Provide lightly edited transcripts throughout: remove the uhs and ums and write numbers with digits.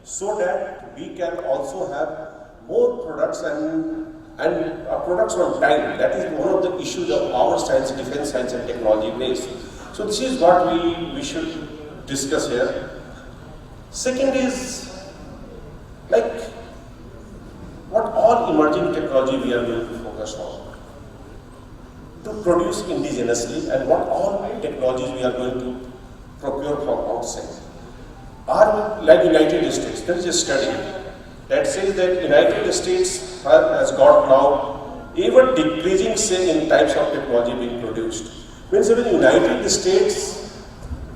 so that we can also have more products and products on time. That is one of the issues of our science, defense science and technology base. So this is what we should discuss here. Second is like what all emerging technology we are going to focus on to produce indigenously, and what all technologies we are going to procure from outside. Are like United States, there is a study that says that United States has got now even decreasing say in types of technology being produced. Means even United States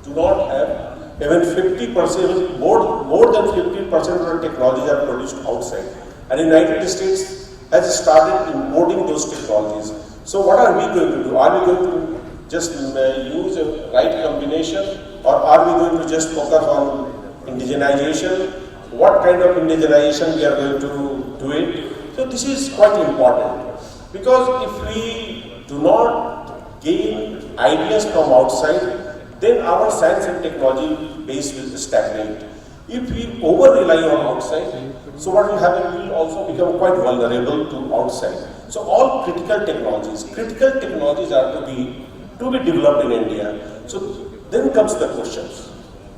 do not have even 50%, more than 50% of the technologies are produced outside. And United States has started importing those technologies. So what are we going to do? Are we going to just use a right combination, or are we going to just focus on indigenization? What kind of indigenization we are going to do it? So this is quite important, because if we do not gain ideas from outside, then our science and technology base will stagnate. If we over-rely on outside, so what will happen, we will also become quite vulnerable to outside. So all critical technologies are to be developed in India. So then comes the questions.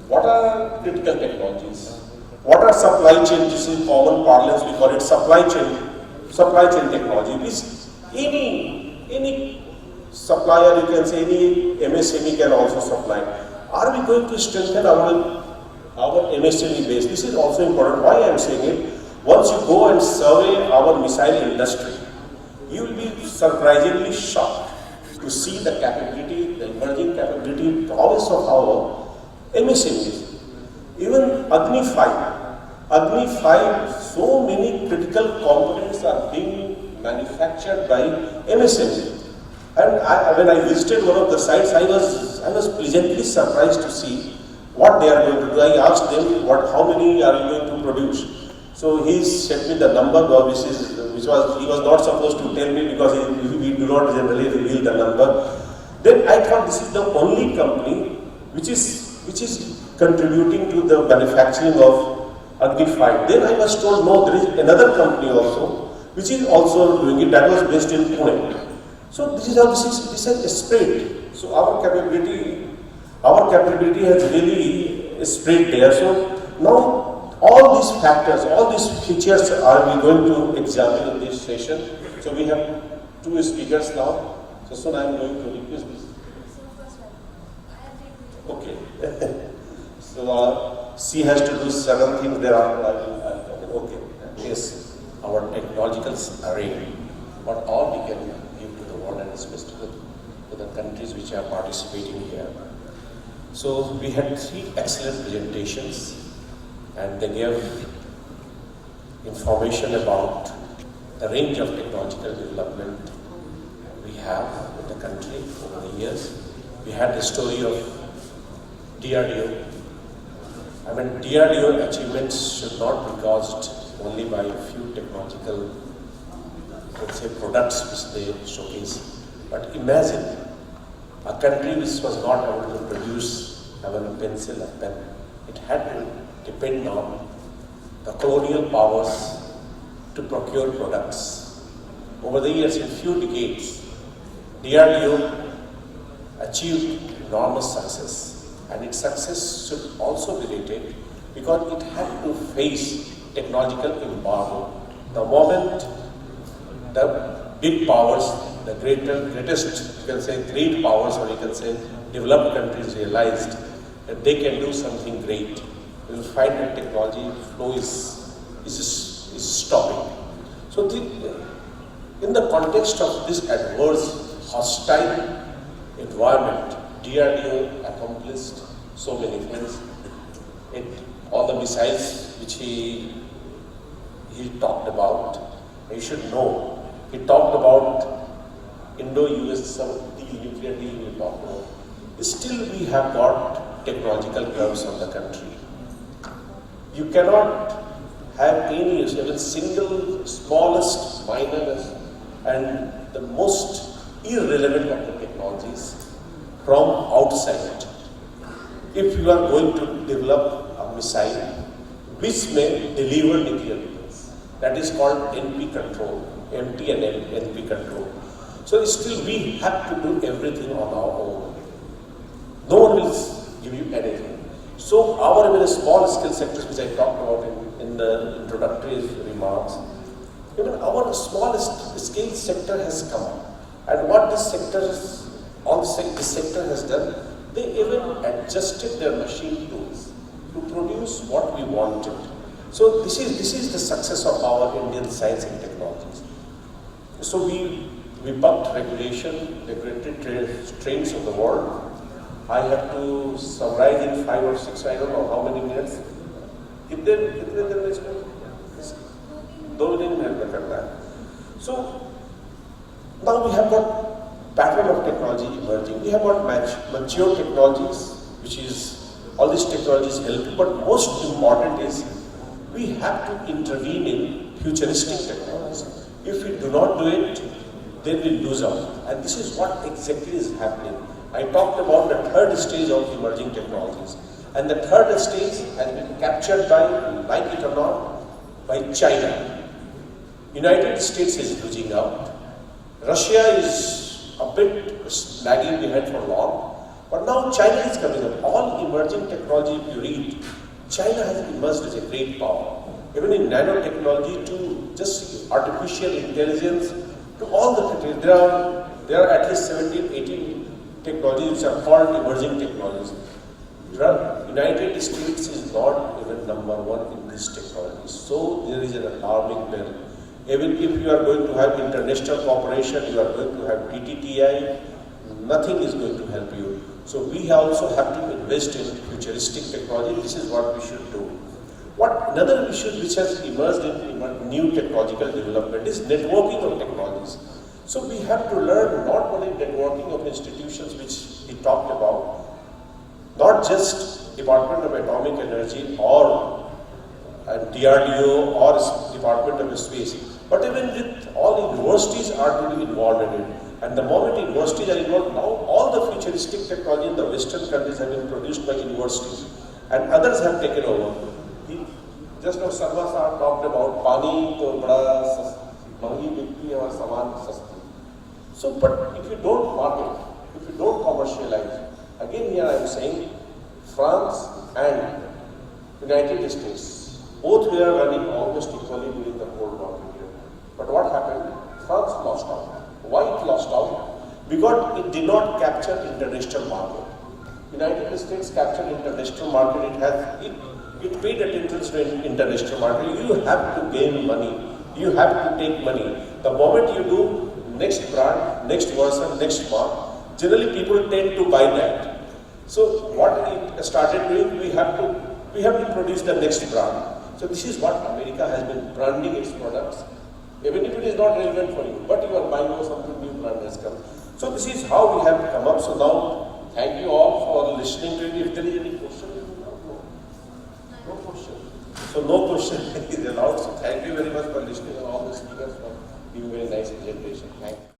What are critical technologies? What are supply chain? This is common parlance, we call it supply chain technology. Which any supplier, you can say any MSME can also supply. Are we going to strengthen our MSME base? This is also important. Why I am saying it? Once you go and survey our missile industry, you will be surprisingly shocked to see the capability, the emerging capability, prowess of our MSMEs. Even Agni 5, so many critical components are being manufactured by MSMEs. And when I visited one of the sites, I was pleasantly surprised to see what they are going to do. I asked them, how many are you going to produce? So he sent me the number, he was not supposed to tell me, because we do not generally reveal the number. Then I thought this is the only company which is contributing to the manufacturing of Agni 5. Then I was told, no, there is another company also which is also doing it, that was based in Pune. So this is how this has spread. So our capability has really spread there. So now all these factors, all these features are we going to examine in this session. So we have two speakers now. So soon I am going to request this. Okay. So C has to do certain things there are. Okay. Yes, our technological array, what all we can give to the world, and especially to the countries which are participating here. So we had 3 excellent presentations, and they gave information about the range of technological development we have in the country over the years. We had the story of DRDO. I mean, DRDO achievements should not be caused only by a few technological, let's say, products which they showcase. But imagine a country which was not able to produce even a pencil, a pen. It had to depend on the colonial powers to procure products. Over the years, in few decades, DRDO achieved enormous success. And its success should also be rated because it had to face technological embargo. The moment the big powers, the greatest, you can say great powers, or you can say developed countries realized that they can do something great, you will find that technology flow is stopping. So in the context of this adverse, hostile environment, DRDO accomplished so many things. All the missiles which he talked about, you should know. He talked about Indo-US nuclear deal we talked about. Still we have got technological curves on the country. You cannot have any, even single smallest, minorest, and the most irrelevant of the technologies from outside. If you are going to develop a missile which may deliver nuclear weapons. That is called NP control, MT and NP control. So still we have to do everything on our own. No one will give you anything. So our even small scale sectors, which I talked about in the introductory remarks, even our smallest scale sector has come up. And what this sector has done, they even adjusted their machine tools to produce what we wanted. So this is the success of our Indian science and technologies. So we bucked regulatory trends of the world. I have to summarize in 5 or 6, I don't know how many minutes. कितने दिन इसमें 2 दिन में करना है. So now we have got pattern of technology emerging. We have got mature technologies, which is all these technologies help. But most important is we have to intervene in futuristic technologies. If we do not do it, then we lose out. And this is what exactly is happening. I talked about the third stage of emerging technologies. And the third stage has been captured by, like it or not, by China. United States is losing out. Russia is a bit lagging behind for long. But now China is coming up. All emerging technology, if you read, China has emerged as a great power. Even in nanotechnology to just artificial intelligence, to all the technologies. There are at least 17, 18 technologies which are called emerging technologies. United States is not even number 1 in this technology. So there is an alarming bell. Even if you are going to have international cooperation, you are going to have TTTI, nothing is going to help you. So we also have to invest in futuristic technology. This is what we should do. Another issue which has emerged in new technological development is networking of technologies. So we have to learn not only networking of institutions which we talked about, not just Department of Atomic Energy or DRDO or Department of Space, but even with all universities are to be involved in it. And the moment universities are involved, now all the futuristic technology in the Western countries have been produced by universities, and others have taken over. Just now Samuh sir talked about pani to bada महंगी बिकती है और सामान सस्ती. So, but if you don't market, if you don't commercialize, again here I am saying France and United States, both were running almost equally during the Cold War period. But what happened? France lost out. Why it lost out? Because it did not capture international market. United States captured international market. It paid attention to international market. You have to gain money. You have to take money. The moment you do next brand, next version, next mark, generally people tend to buy that. So what it started doing, we have to produce the next brand. So this is what America has been branding its products. Even if it is not relevant for you, but you are buying something new brand has come. So this is how we have come up. So now, thank you all for listening to it. If there is any question, no question. So no question is allowed. So thank you very much for listening and all the speakers for giving very nice presentation. Thank you.